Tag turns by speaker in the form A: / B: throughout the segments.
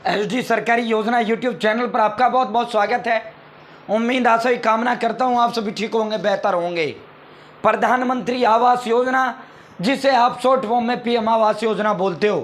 A: SD सरकारी योजना YouTube channel पर आपका बहुत बहुत स्वागत है। उम्मीद आशा ही कामना करता हूं आप सभी ठीक होंगे, बेहतर होंगे। प्रधानमंत्री आवास योजना, जिसे आप शॉर्ट फॉर्म में पीएम आवास योजना बोलते हो,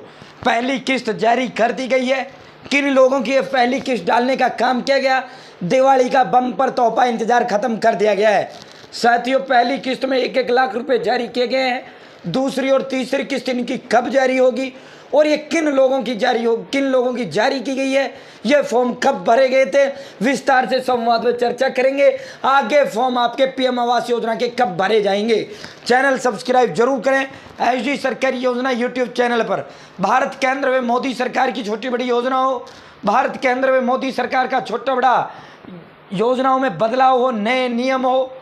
A: पहली किस्त जारी कर दी गई है। किन लोगों की पहली किस्त डालने का काम किया गया? दिवाली का बम्पर तोहफा इंतजार खत्म कर दिया गया है। साथियों, पहली किस्त में 1-1 लाख रुपए जारी किए गए हैं। दूसरी और तीसरी किस्त इनकी कब जारी होगी और ये किन लोगों की जारी की गई है, ये फॉर्म कब भरे गए थे, विस्तार से संवाद में चर्चा करेंगे। आगे फॉर्म आपके पीएम आवास योजना के कब भरे जाएंगे। चैनल सब्सक्राइब जरूर करें। एसडी सरकारी योजना यूट्यूब चैनल पर भारत केंद्र में मोदी सरकार की छोटी बड़ी योजना हो, भारत केंद्र में मोदी सरकार का छोटा बड़ा योजनाओं में बदलाव हो, नए नियम हो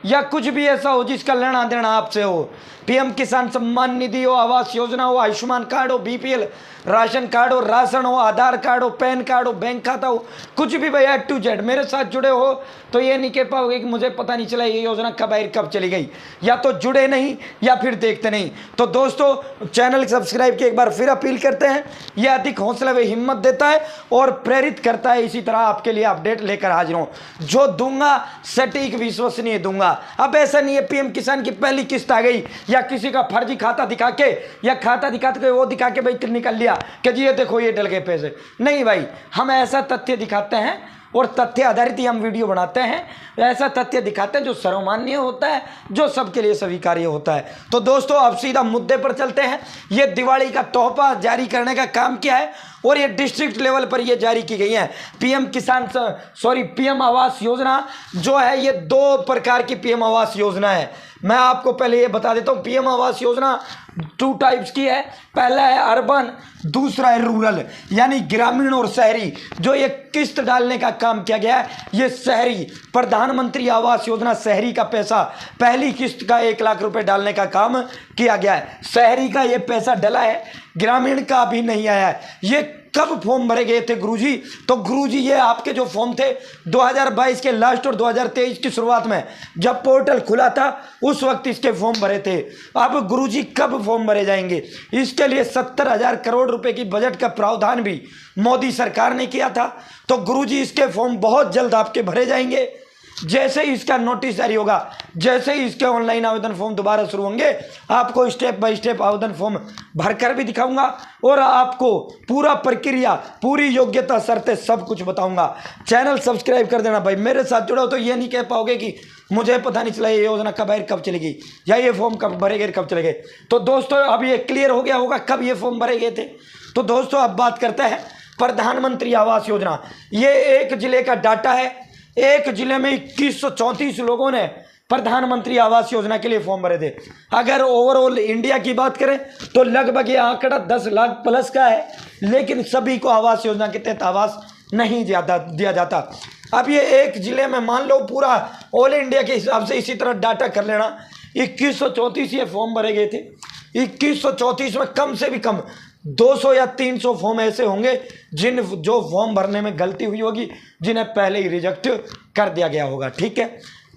A: या कुछ भी ऐसा हो जिसका लेना देना आपसे हो, पीएम किसान सम्मान निधि हो, आवास योजना हो, आयुष्मान कार्ड हो, बीपीएल राशन कार्ड हो, राशन हो, आधार कार्ड हो, पैन कार्ड हो, बैंक खाता हो, कुछ भी भाई A to Z मेरे साथ जुड़े हो तो ये नहीं कह पाओगे कि मुझे पता नहीं चला ये योजना कब आई कब चली गई। या तो जुड़े नहीं या फिर देखते नहीं। तो दोस्तों, चैनल सब्सक्राइब की एक बार फिर अपील करते हैं। यह अधिक हौसला व हिम्मत देता है और प्रेरित करता है। इसी तरह आपके लिए अपडेट लेकर हाजिर हूँ। जो दूंगा सटीक विश्वसनीय दूंगा। अब ऐसा नहीं है पीएम किसान की पहली किस्त आ गई या किसी का फर्जी खाता दिखा के या खाता दिखाते के वो दिखा के भाई निकल लिया कि जी ये देखो ये डल गए पैसे। नहीं भाई, हम ऐसा तथ्य दिखाते हैं और तथ्य आधारित ही हम वीडियो बनाते हैं। ऐसा तथ्य दिखाते हैं जो सर्वमान्य होता है, जो सबके लिए स्वीकार्य होता है। तो दोस्तों, अब सीधा मुद्दे पर चलते हैं। ये दिवाली का तोहफा जारी करने का काम किया है और ये डिस्ट्रिक्ट लेवल पर ये जारी की गई है। पीएम आवास योजना जो है, ये 2 प्रकार की पीएम आवास योजना है। मैं आपको पहले ये बता देता हूँ, पीएम आवास योजना 2 टाइप्स की है। पहला है अर्बन, दूसरा है रूरल, यानी ग्रामीण और शहरी। जो ये किस्त डालने का काम किया गया है ये शहरी, प्रधानमंत्री आवास योजना शहरी का पैसा, पहली किस्त का 1 लाख रुपए डालने का काम किया गया है। शहरी का ये पैसा डला है, ग्रामीण का अभी नहीं आया है। ये कब फॉर्म भरे गए थे गुरुजी? तो गुरुजी, ये आपके जो फॉर्म थे 2022 के लास्ट और 2023 की शुरुआत में जब पोर्टल खुला था उस वक्त इसके फॉर्म भरे थे। अब गुरुजी कब फॉर्म भरे जाएंगे? इसके लिए 70,000 करोड़ रुपए की बजट का प्रावधान भी मोदी सरकार ने किया था। तो गुरुजी, इसके फॉर्म बहुत जल्द आपके भरे जाएंगे। जैसे ही इसका नोटिस जारी होगा, जैसे ही इसके ऑनलाइन आवेदन फॉर्म दोबारा शुरू होंगे, आपको स्टेप बाय स्टेप आवेदन फॉर्म भरकर भी दिखाऊंगा और आपको पूरा प्रक्रिया, पूरी योग्यता, शर्तें सब कुछ बताऊंगा। चैनल सब्सक्राइब कर देना भाई। मेरे साथ जुड़ो तो ये नहीं कह पाओगे कि मुझे पता नहीं चला ये योजना कब आई कब चलेगी या ये फॉर्म कब भरे गए कब चले गए। तो दोस्तों, अब ये क्लियर हो गया होगा कब ये फॉर्म भरे गए थे। तो दोस्तों, अब बात करते हैं प्रधानमंत्री आवास योजना। ये एक जिले का डाटा है। एक जिले में 2134 लोगों ने प्रधानमंत्री आवास योजना के लिए फॉर्म भरे थे। अगर ओवरऑल इंडिया की बात करें तो लगभग ये आंकड़ा 10 लाख प्लस का है, लेकिन सभी को आवास योजना के तहत आवास नहीं दिया जाता। अब ये एक जिले में मान लो पूरा ऑल इंडिया के हिसाब से इसी तरह डाटा कर लेना, 2134 ये फॉर्म भरे गए थे। 2134 में कम से भी कम 200 या 300 फॉर्म ऐसे होंगे जो फॉर्म भरने में गलती हुई होगी, जिन्हें पहले ही रिजेक्ट कर दिया गया होगा। ठीक है,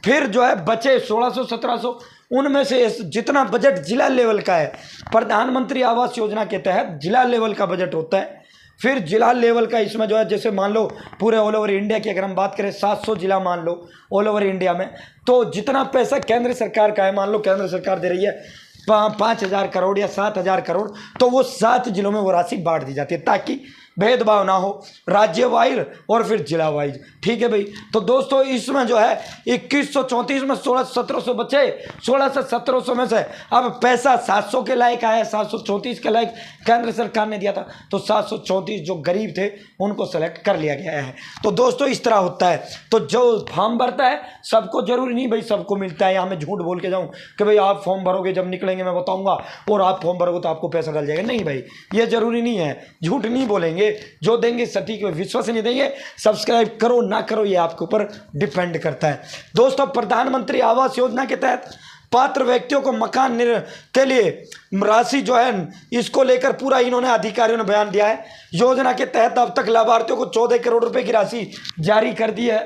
A: फिर जो है बचे 1600-1700, उनमें से जितना बजट जिला लेवल का है, प्रधानमंत्री आवास योजना के तहत जिला लेवल का बजट होता है। फिर जिला लेवल का इसमें जो है, जैसे मान लो पूरे ऑल ओवर इंडिया की अगर हम बात करें, 700 जिला मान लो ऑल ओवर इंडिया में, तो जितना पैसा केंद्र सरकार का है, मान लो केंद्र सरकार दे रही है 5,000 करोड़ या 7,000 करोड़, तो वो 7 जिलों में वो राशि बांट दी जाती है ताकि भेदभाव ना हो, राज्य वाइज और फिर जिला वाइज। ठीक है भाई। तो दोस्तों, इसमें जो है 2134 में 1600-1700 बचे। 1600-1700 में से अब पैसा 700 के लायक आया, 734 के लायक केंद्र सरकार ने दिया था, तो 734 जो गरीब थे उनको सेलेक्ट कर लिया गया है। तो दोस्तों, इस तरह होता है। तो जो फॉर्म भरता है सबको जरूरी नहीं भाई सबको मिलता है। यहाँ मैं झूठ बोल के जाऊँ कि भाई आप फॉर्म भरोगे, जब निकलेंगे मैं बताऊँगा और आप फॉर्म भरोगे तो आपको पैसा डल जाएगा। नहीं भाई, ये जरूरी नहीं है। झूठ नहीं बोलेंगे, जो देंगे सटीक विश्वसनीय देंगे। सब्सक्राइब करो ना करो ये आपके ऊपर डिपेंड करता है। दोस्तों, प्रधानमंत्री आवास योजना के तहत पात्र व्यक्तियों को मकान के लिए राशि जो है, इसको लेकर पूरा इन्होंने अधिकारियों ने बयान दिया है। योजना के तहत अब तक लाभार्थियों को 14 करोड़ रुपए की राशि जारी कर दी है।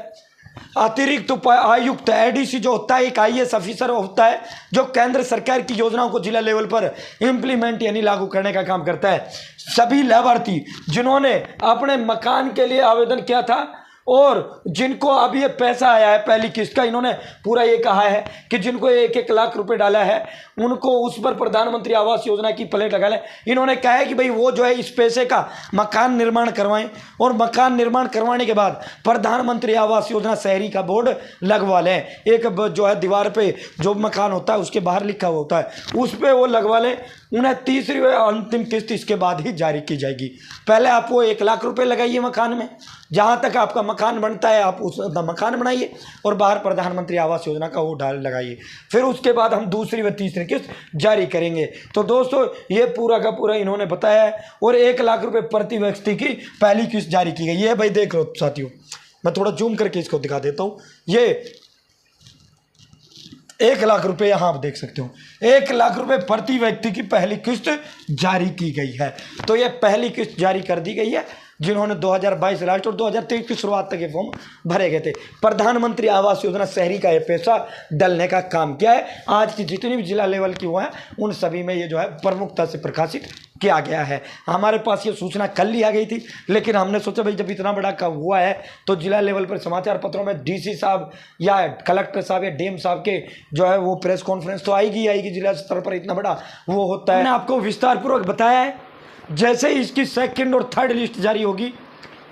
A: अतिरिक्त आयुक्त एडीसी जो होता है एक आईएएस ऑफिसर होता है जो केंद्र सरकार की योजनाओं को जिला लेवल पर इम्प्लीमेंट यानी लागू करने का काम करता है। सभी लाभार्थी जिन्होंने अपने मकान के लिए आवेदन किया था और जिनको अब ये पैसा आया है पहली किस्त का, इन्होंने पूरा ये कहा है कि जिनको 1-1 लाख रुपए डाला है उनको उस पर प्रधानमंत्री आवास योजना की प्लेट लगा लें। इन्होंने कहा है कि भाई वो जो है इस पैसे का मकान निर्माण करवाएं और मकान निर्माण करवाने के बाद प्रधानमंत्री आवास योजना शहरी का बोर्ड लगवा लें। एक जो है दीवार पे जो मकान होता है उसके बाहर लिखा हुआ होता है उस पर वो लगवा लें। उन्हें तीसरी व अंतिम किस्त इसके बाद ही जारी की जाएगी। पहले आप वो 1 लाख रुपए लगाइए मकान में, जहाँ तक आपका मकान बनता है आप उस मकान बनाइए और बाहर प्रधानमंत्री आवास योजना का वो डाल लगाइए। फिर उसके बाद हम दूसरी व तीसरी किस्त जारी करेंगे। तो दोस्तों ये पूरा का पूरा इन्होंने बताया है और 1 लाख रुपए प्रति व्यक्ति की पहली किस्त जारी की गई है। भाई देख लो साथियों, मैं थोड़ा जूम करके इसको दिखा देता हूँ। ये 1 लाख रुपए यहाँ आप देख सकते हो, 1 लाख रुपए प्रति व्यक्ति की पहली किस्त जारी की गई है। तो ये पहली किस्त जारी कर दी गई है जिन्होंने 2022 लास्ट और 2023 की शुरुआत तक ये फॉर्म भरे गए थे। प्रधानमंत्री आवास योजना शहरी का ये पैसा डलने का काम किया है। आज की जितनी भी जिला लेवल की वो है उन सभी में ये जो है प्रमुखता से प्रकाशित किया गया है। हमारे पास ये सूचना कल ही आ गई थी, लेकिन हमने सोचा भाई जब इतना बड़ा काम हुआ है तो जिला लेवल पर समाचार पत्रों में डीसी साहब या कलेक्टर साहब या डीएम साहब के जो है वो प्रेस कॉन्फ्रेंस तो आएगी जिला स्तर पर इतना बड़ा वो होता है। मैंने आपको विस्तारपूर्वक बताया है। जैसे ही इसकी सेकंड और थर्ड लिस्ट जारी होगी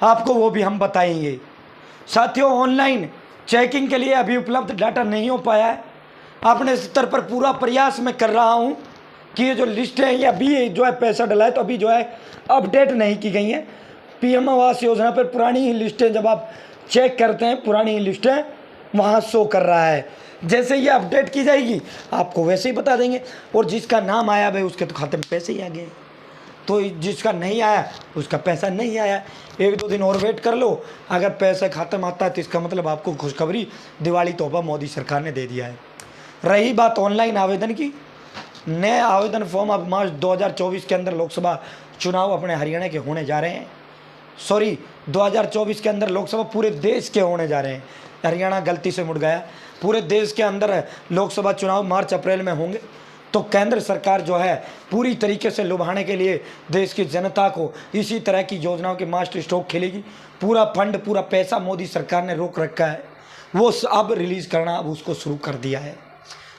A: आपको वो भी हम बताएंगे। साथियों ऑनलाइन चेकिंग के लिए अभी उपलब्ध डाटा नहीं हो पाया है। अपने स्तर पर पूरा प्रयास मैं कर रहा हूँ कि ये जो लिस्ट है ये अभी जो है पैसा डला है तो अभी जो है अपडेट नहीं की गई हैं। पीएम आवास योजना पर पुरानी ही लिस्टें जब आप चेक करते हैं पुरानी ही लिस्टें वहाँ शो कर रहा है। जैसे ये अपडेट की जाएगी आपको वैसे ही बता देंगे। और जिसका नाम आया भाई उसके तो खाते में पैसे ही आ गए, तो जिसका नहीं आया उसका पैसा नहीं आया। 1-2 दिन और वेट कर लो, अगर पैसा खत्म आता है तो इसका मतलब आपको खुशखबरी दिवाली तोहफा मोदी सरकार ने दे दिया है। रही बात ऑनलाइन आवेदन की, नए आवेदन फॉर्म अब मार्च 2024 के अंदर लोकसभा चुनाव अपने हरियाणा के होने जा रहे हैं। 2024 के अंदर लोकसभा पूरे देश के होने जा रहे हैं। हरियाणा गलती से मुड़ गया। पूरे देश के अंदर लोकसभा चुनाव मार्च अप्रैल में होंगे। तो केंद्र सरकार जो है पूरी तरीके से लुभाने के लिए देश की जनता को इसी तरह की योजनाओं के मास्टर स्ट्रोक खेलेगी। पूरा फंड पूरा पैसा मोदी सरकार ने रोक रखा है, वो अब रिलीज़ करना अब उसको शुरू कर दिया है।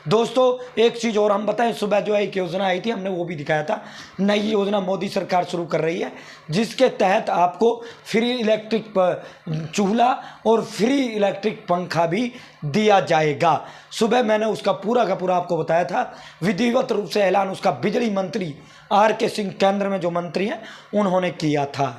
A: दोस्तों एक चीज़ और हम बताएं, सुबह जो है एक योजना आई थी हमने वो भी दिखाया था। नई योजना मोदी सरकार शुरू कर रही है जिसके तहत आपको फ्री इलेक्ट्रिक चूल्हा और फ्री इलेक्ट्रिक पंखा भी दिया जाएगा। सुबह मैंने उसका पूरा का पूरा आपको बताया था। विधिवत रूप से ऐलान उसका बिजली मंत्री RK सिंह केंद्र में जो मंत्री हैं उन्होंने किया था।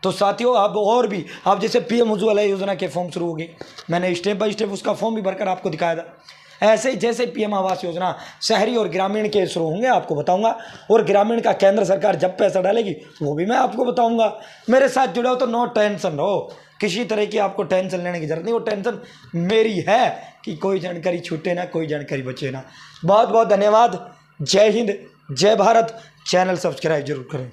A: तो साथियों अब और भी अब जैसे PM उज्ज्वला योजना के फॉर्म शुरू हो गए, मैंने स्टेप बाय स्टेप उसका फॉर्म भी भरकर आपको दिखाया था। ऐसे ही जैसे PM आवास योजना शहरी और ग्रामीण के शुरू होंगे आपको बताऊंगा, और ग्रामीण का केंद्र सरकार जब पैसा डालेगी वो भी मैं आपको बताऊंगा। मेरे साथ जुड़े हो तो नो टेंशन रहो, किसी तरह की आपको टेंशन लेने की जरूरत नहीं। वो टेंशन मेरी है कि कोई जानकारी छूटे ना, कोई जानकारी बचे ना। बहुत बहुत धन्यवाद। जय हिंद, जय भारत। चैनल सब्सक्राइब जरूर करें।